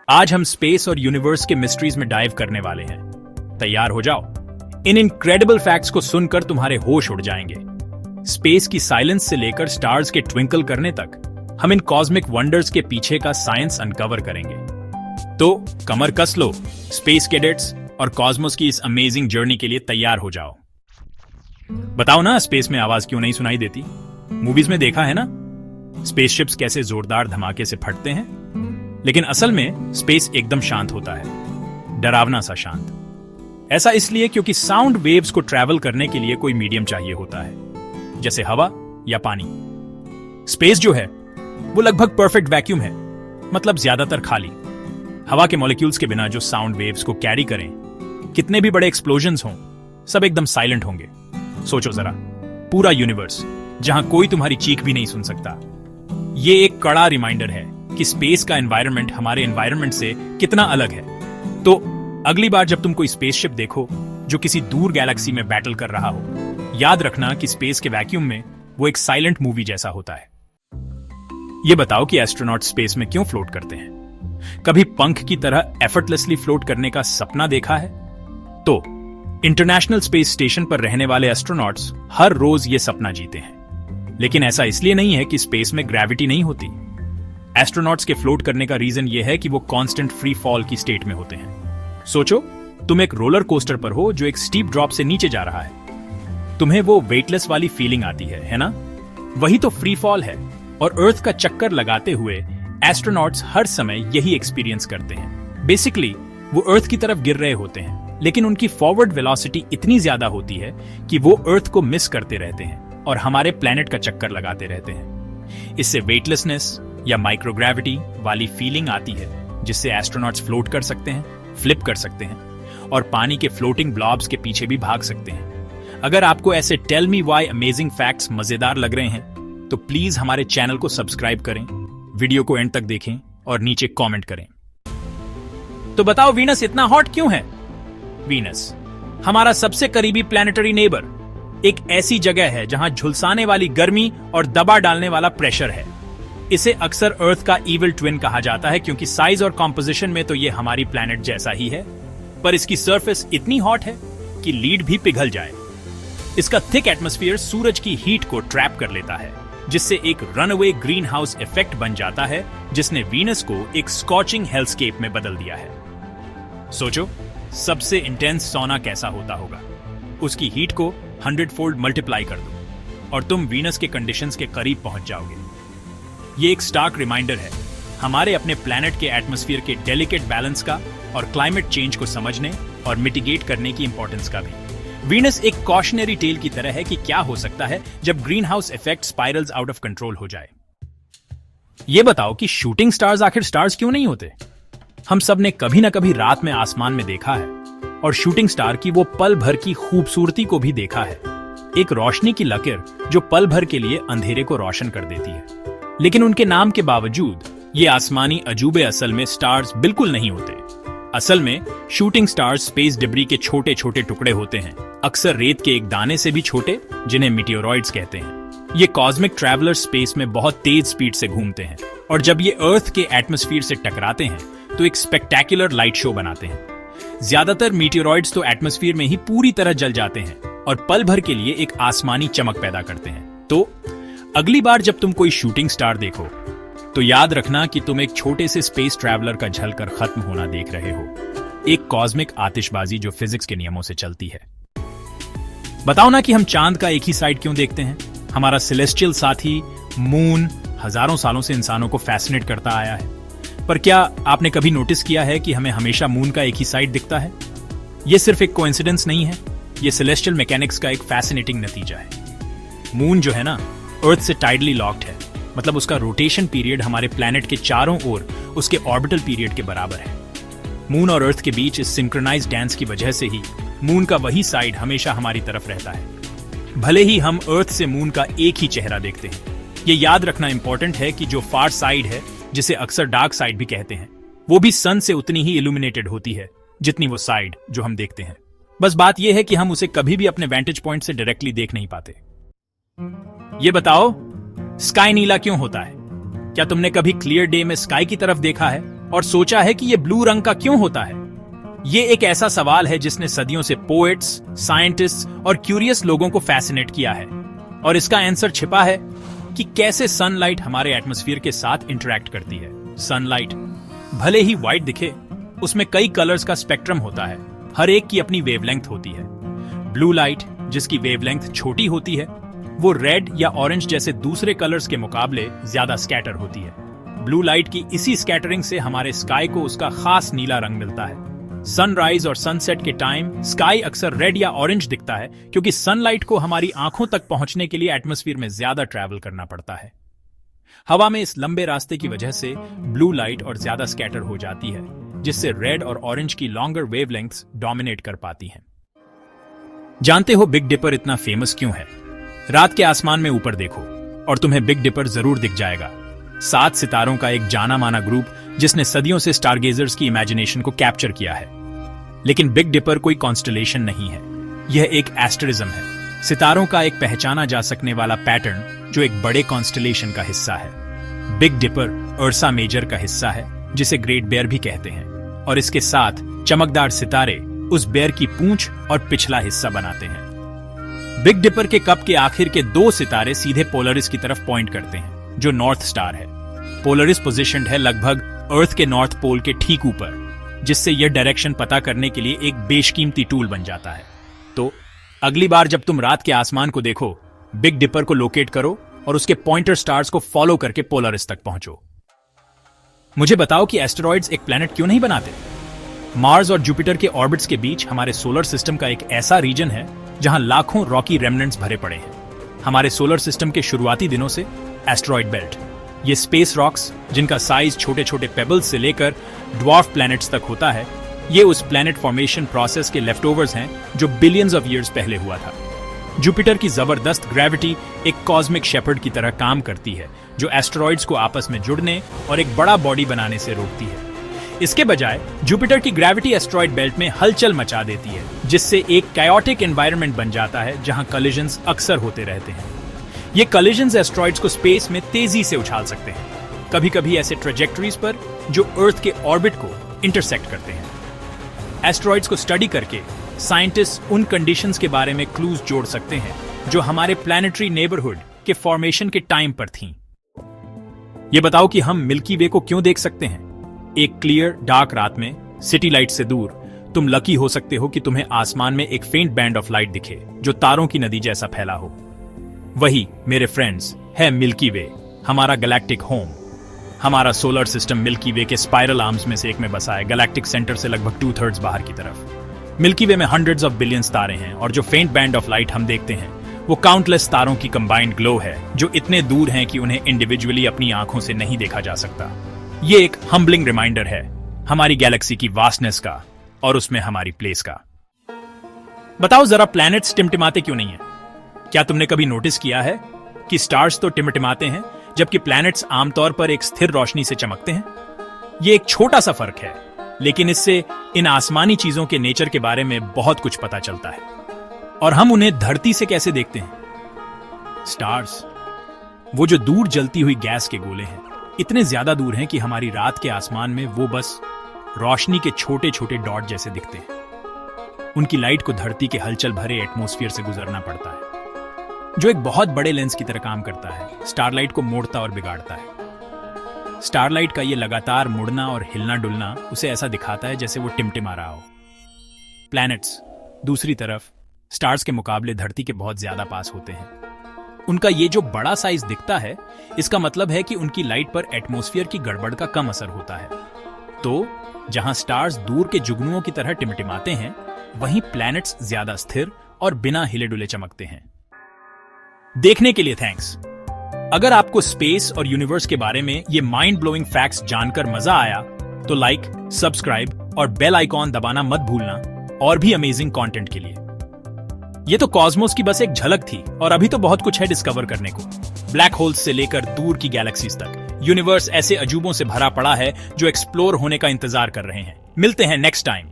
आज हम स्पेस और यूनिवर्स के मिस्ट्रीज में डाइव करने वाले हैं। तैयार हो जाओ। इन इनक्रेडिबल फैक्ट्स को सुनकर तुम्हारे होश उड़ जाएंगे। स्पेस की साइलेंस से लेकर स्टार्स के ट्विंकल करने तक हम इन कॉस्मिक वंडर्स के पीछे का साइंस अनकवर करेंगे। तो कमर कस लो, स्पेस कैडेट्स और कॉस्मोस की इस अमेजिंग जर्नी के लिए तैयार हो जाओ। बताओ ना, स्पेस में आवाज क्यों नहीं सुनाई देती? मूवीज में देखा है ना, स्पेसशिप्स कैसे जोरदार धमाके से फटते हैं, लेकिन असल में स्पेस एकदम शांत होता है, डरावना सा शांत। ऐसा इसलिए क्योंकि साउंड वेव्स को ट्रैवल करने के लिए कोई मीडियम चाहिए होता है, जैसे हवा या पानी। स्पेस जो है वो लगभग परफेक्ट वैक्यूम है, मतलब ज्यादातर खाली। हवा के मॉलिक्यूल्स के बिना जो साउंड वेव्स को कैरी करें, कितने भी बड़े एक्सप्लोजन्स हों, सब एकदम साइलेंट होंगे। सोचो जरा, पूरा यूनिवर्स जहां कोई तुम्हारी चीख भी नहीं सुन सकता। ये एक कड़ा रिमाइंडर है कि स्पेस का एनवायरनमेंट हमारे एनवायरनमेंट से कितना अलग है। तो अगली बार जब तुम कोई स्पेसशिप देखो जो किसी दूर गैलेक्सी में बैटल कर रहा हो, याद रखना कि स्पेस के वैक्यूम में वो एक साइलेंट मूवी जैसा होता है। ये बताओ कि एस्ट्रोनॉट स्पेस में क्यों फ्लोट करते हैं? कभी पंख की तरह एफर्टलेसली फ्लोट करने का सपना देखा है? तो इंटरनेशनल स्पेस स्टेशन पर रहने वाले एस्ट्रोनॉट्स हर रोज ये सपना जीते हैं। लेकिन ऐसा इसलिए नहीं है कि स्पेस में ग्रेविटी नहीं होती। एस्ट्रोनॉट्स के फ्लोट करने का रीजन ये है कि वो कांस्टेंट फ्री फॉल की स्टेट में होते हैं। सोचो, तुम एक रोलर कोस्टर पर हो जो एक स्टीप ड्रॉप से नीचे जा रहा है। तुम्हें वो वेटलेस वाली फीलिंग आती है ना? वही तो फ्री फॉल है। और अर्थ का चक्कर लगाते हुए एस्ट्रोनॉट्स हर समय यही एक्सपीरियंस करते हैं। बेसिकली वो अर्थ की तरफ गिर रहे होते हैं, लेकिन उनकी फॉरवर्ड वेलोसिटी इतनी ज्यादा होती है कि वो अर्थ को मिस करते रहते हैं और हमारे प्लेनेट का चक्कर लगाते रहते हैं। इससे वेटलेसनेस या माइक्रोग्रेविटी वाली फीलिंग आती है, जिससे एस्ट्रोनॉट्स फ्लोट कर सकते हैं, फ्लिप कर सकते हैं और पानी के फ्लोटिंग ब्लॉब्स के पीछे भी भाग सकते हैं। अगर आपको ऐसे tell me why amazing facts मजेदार लग रहे हैं तो प्लीज हमारे चैनल को सब्सक्राइब करें, वीडियो को एंड तक देखें और नीचे कमेंट करें। तो बताओ, वीनस इतना हॉट क्यों है? वीनस हमारा सबसे करीबी प्लैनेटरी नेबर, एक ऐसी जगह है जहां झुलसाने वाली गर्मी और दबा डालने वाला प्रेशर है। इसे अक्सर अर्थ का इविल ट्विन कहा जाता है, क्योंकि साइज और कॉम्पोजिशन में तो ये हमारी प्लैनेट जैसा ही है, पर इसकी सरफेस इतनी हॉट है कि लीड भी पिघल जाए। इसका थिक एटमॉस्फेयर सूरज की हीट को ट्रैप कर लेता है, जिससे एक रनअवे ग्रीन हाउस इफेक्ट बन जाता है, जिसने वीनस को एक स्कॉचिंग हेलस्केप में बदल दिया है। सोचो, सबसे इंटेंस सोना कैसा होता होगा। उसकी हीट को 100 फोल्ड मल्टीप्लाई कर दो और तुम वीनस के कंडीशंस के करीब पहुंच जाओगे। ये एक स्टार्क रिमाइंडर है हमारे अपने प्लैनेट के एटमॉस्फेयर के डेलिकेट बैलेंस का और क्लाइमेट चेंज को समझने और मिटिगेट करने की इंपॉर्टेंस का भी। वीनस एक कॉशनरी टेल की तरह है कि क्या हो सकता है जब green house effect spirals out of control हो जाए। ये बताओ कि शूटिंग स्टार्स आखिर स्टार्स क्यों नहीं होते? हम सब ने कभी ना कभी रात में आसमान में देखा है और शूटिंग स्टार की वो पल भर की खूबसूरती को भी देखा है। एक रोशनी की लकीर जो पल भर के लिए अंधेरे को रोशन कर देती है। लेकिन उनके नाम के बावजूद ये आसमानी अजूबे असल में स्टार्स बिल्कुल नहीं होते। असल में शूटिंग स्टार्स स्पेस डिब्री के छोटे छोटे टुकड़े होते हैं, अक्सर रेत के एक दाने से भी छोटे, जिन्हें मीटियोरॉइड्स कहते हैं। ये कॉस्मिक ट्रैवलर स्पेस में बहुत तेज स्पीड से घूमते हैं और जब ये अर्थ के एटमॉस्फेयर से टकराते हैं तो एक स्पेक्टेकुलर लाइट शो बनाते हैं। ज्यादातर मीटियोरॉइड्स तो एटमॉस्फेयर में ही पूरी तरह जल जाते हैं और पल भर के लिए एक आसमानी चमक पैदा करते हैं। तो अगली बार जब तुम कोई शूटिंग स्टार देखो तो याद रखना कि तुम एक छोटे से स्पेस ट्रैवलर का झलकर खत्म होना देख रहे हो, एक कॉस्मिक आतिशबाजी जो फिजिक्स के नियमों से चलती है। बताओ ना कि हम चांद का एक ही साइड क्यों देखते हैं? हमारा सेलेस्टियल साथी मून हजारों सालों से इंसानों को फैसिनेट करता आया है, पर क्या आपने कभी नोटिस किया है कि हमें हमेशा मून का एक ही साइड दिखता है? यह सिर्फ एक कोइंसिडेंस नहीं है, यह सेलेस्टियल मैकेनिक्स का एक फैसिनेटिंग नतीजा है। मून जो है ना, अर्थ से टाइडली लॉक्ड है, मतलब उसका रोटेशन पीरियड हमारे प्लैनेट के चारों ओर उसके ऑर्बिटल पीरियड के बराबर है। मून और अर्थ के बीच इस सिंक्रोनाइज्ड डांस की वजह से ही मून का वही साइड हमेशा हमारी तरफ रहता है, भले ही हम अर्थ से मून का एक ही चेहरा देखते हैं। ये याद रखना इंपॉर्टेंट है कि जो फार साइड है, जिसे अक्सर डार्क साइड भी कहते हैं, वो भी सन से उतनी ही इल्यूमिनेटेड होती है जितनी वो साइड जो हम देखते हैं। बस बात यह है कि हम उसे कभी भी अपने वेंटेज पॉइंट से डायरेक्टली देख नहीं पाते। ये बताओ, स्काई नीला क्यों होता है? क्या तुमने कभी क्लियर डे में स्काई की तरफ देखा है और सोचा है कि यह ब्लू रंग का क्यों होता है? ये एक ऐसा सवाल है जिसने सदियों से पोएट्स, साइंटिस्ट्स और क्यूरियस लोगों को फैसिनेट किया है। और इसका आंसर छिपा है कि कैसे सनलाइट हमारे एटमॉस्फेयर के साथ इंटरैक्ट करती है। सनलाइट भले ही व्हाइट दिखे, उसमें कई कलर्स का स्पेक्ट्रम होता है, हर एक की अपनी वेवलेंथ होती है। ब्लू लाइट, जिसकी वेवलेंथ छोटी होती है, वो रेड या ऑरेंज जैसे दूसरे कलर्स के मुकाबले ज्यादा स्कैटर होती है। ब्लू लाइट की इसी स्कैटरिंग से हमारे स्काई को उसका खास नीला रंग मिलता है। सनराइज और सनसेट के टाइम स्काई अक्सर रेड या ऑरेंज दिखता है क्योंकि सनलाइट को हमारी आंखों तक पहुंचने के लिए एटमॉस्फेयर में ज्यादा ट्रैवल करना पड़ता है। हवा में इस लंबे रास्ते की वजह से ब्लू लाइट और ज्यादा स्कैटर हो जाती है, जिससे रेड और ऑरेंज की लॉन्गर वेवलेंथ्स डोमिनेट कर पाती हैं। जानते हो बिग डिपर इतना फेमस क्यों है? रात के आसमान में ऊपर देखो और तुम्हें बिग डिपर जरूर दिख जाएगा। 7 सितारों का एक जाना माना ग्रुप जिसने सदियों से स्टारगेजर्स की इमेजिनेशन को कैप्चर किया है। लेकिन बिग डिपर कोई कॉन्स्टलेशन नहीं है, यह एक एस्टेरिज्म है, सितारों का एक पहचाना जा सकने वाला पैटर्न जो एक बड़े कॉन्स्टलेशन का हिस्सा है। बिग डिपर अर्सा मेजर का हिस्सा है, जिसे ग्रेट बेयर भी कहते हैं, और इसके साथ चमकदार सितारे उस बेयर की पूंछ और पिछला हिस्सा बनाते हैं। बिग डिपर के कप के आखिर के 2 सितारे सीधे पोलरिस की तरफ पॉइंट करते हैं, जो नॉर्थ स्टार है। पोलरिस पोजीशन्ड है लगभग अर्थ के नॉर्थ पोल के ठीक ऊपर, जिससे यह डायरेक्शन पता करने के लिए एक बेशकीमती टूल बन जाता है। तो अगली बार जब तुम रात के आसमान को देखो, बिग डिपर को लोकेट करो और उसके पॉइंटर स्टार्स को फॉलो करके पोलरिस तक पहुंचो। मुझे बताओ कि एस्टेरॉइड्स एक प्लेनेट क्यों नहीं बनाते? मार्स और जुपिटर के ऑर्बिट्स के बीच हमारे सोलर सिस्टम का एक ऐसा रीजन है जहां लाखों रॉकी रेमनेंट्स भरे पड़े हैं। हमारे सोलर सिस्टम के शुरुआती दिनों से एस्टेरॉइड बेल्ट, ये स्पेस रॉक्स जिनका साइज छोटे छोटे पेबल्स से लेकर ड्वार्फ प्लैनेट्स तक होता है, ये उस प्लैनेट फॉर्मेशन प्रोसेस के लेफ्टओवर्स हैं जो बिलियंस ऑफ ईयर्स पहले हुआ था। जुपिटर की जबरदस्त ग्रेविटी एक कॉस्मिक शेपर्ड की तरह काम करती है, जो एस्टेरॉइड्स को आपस में जुड़ने और एक बड़ा बॉडी बनाने से रोकती है। इसके बजाय जुपिटर की ग्रेविटी एस्टेरॉइड बेल्ट में हलचल मचा देती है, जिससे एक कायोटिक एनवायरनमेंट बन जाता है जहां कॉलिजन्स अक्सर होते रहते हैं। ये कॉलिजन्स एस्टेरॉइड्स को स्पेस में तेजी से उछाल सकते हैं, कभी कभी ऐसे ट्रेजेक्टरीज पर जो अर्थ के ऑर्बिट को इंटरसेक्ट करते हैं। एस्टेरॉइड्स को स्टडी करके साइंटिस्ट उन कंडीशंस के बारे में क्लूज जोड़ सकते हैं जो हमारे प्लैनेटरी नेबरहुड के फॉर्मेशन के टाइम पर थीं। ये बताओ कि हम मिल्की वे को क्यों देख सकते हैं? एक क्लियर डार्क रात में सिटी लाइट से दूर तुम लकी हो सकते हो कि तुम्हें आसमान में एक फेंट बैंड ऑफ लाइट दिखे जो तारों की नदी जैसा फैला हो। वही मेरे फ्रेंड्स है मिल्की वे, हमारा गैलेक्टिक होम। हमारा सोलर सिस्टम मिल्की वे के स्पाइरल आर्म्स में से एक में बसा है, गैलेक्टिक सेंटर से लगभग 2/3 बाहर की तरफ। मिल्की वे में हंड्रेड्स ऑफ बिलियंस तारे हैं और जो फेंट बैंड ऑफ लाइट हम देखते हैं वो काउंटलेस तारों की कंबाइंड ग्लो है, जो इतने दूर हैं कि उन्हें इंडिविजुअली अपनी आंखों से नहीं देखा जा सकता। ये एक हम्बलिंग रिमाइंडर है हमारी गैलेक्सी की वास्टनेस का और उसमें हमारी प्लेस का। बताओ जरा, प्लैनेट्स टिमटिमाते क्यों नहीं है? क्या तुमने कभी नोटिस किया है कि स्टार्स तो टिमटिमाते हैं जबकि प्लैनेट्स आमतौर पर एक स्थिर रोशनी से चमकते हैं? ये एक छोटा सा फर्क है, लेकिन इससे इन आसमानी चीजों के नेचर के बारे में बहुत कुछ पता चलता है। और हम उन्हें धरती से कैसे देखते हैं? स्टार्स, वो जो दूर जलती हुई गैस के गोले हैं, इतने ज्यादा दूर हैं कि हमारी रात के आसमान में वो बस रोशनी के छोटे छोटे डॉट जैसे दिखते हैं। उनकी लाइट को धरती के हलचल भरे एटमॉस्फेयर से गुजरना पड़ता है, जो एक बहुत बड़े लेंस की तरह काम करता है, स्टारलाइट को मोड़ता और बिगाड़ता है। स्टारलाइट का ये लगातार मुड़ना और हिलना डुलना उसे ऐसा दिखाता है जैसे वो टिमटिमा रहा हो। प्लैनेट्स दूसरी तरफ स्टार्स के मुकाबले धरती के बहुत ज्यादा पास होते हैं। उनका ये जो बड़ा साइज दिखता है, इसका मतलब है कि उनकी लाइट पर एटमॉस्फेयर की गड़बड़ का कम असर होता है। तो जहां स्टार्स दूर के जुगनुओं की तरह टिमटिमाते हैं, वहीं प्लैनेट्स ज्यादा स्थिर और बिना हिले डुले चमकते हैं। देखने के लिए थैंक्स। अगर आपको स्पेस और यूनिवर्स के बारे में ये माइंड ब्लोइंग फैक्ट्स जानकर मजा आया तो लाइक, सब्सक्राइब और बेल आइकॉन दबाना मत भूलना और भी अमेजिंग कंटेंट के लिए। ये तो कॉस्मोस की बस एक झलक थी और अभी तो बहुत कुछ है डिस्कवर करने को। ब्लैक होल्स से लेकर दूर की गैलेक्सीज तक यूनिवर्स ऐसे अजूबों से भरा पड़ा है जो एक्सप्लोर होने का इंतजार कर रहे हैं। मिलते हैं नेक्स्ट टाइम।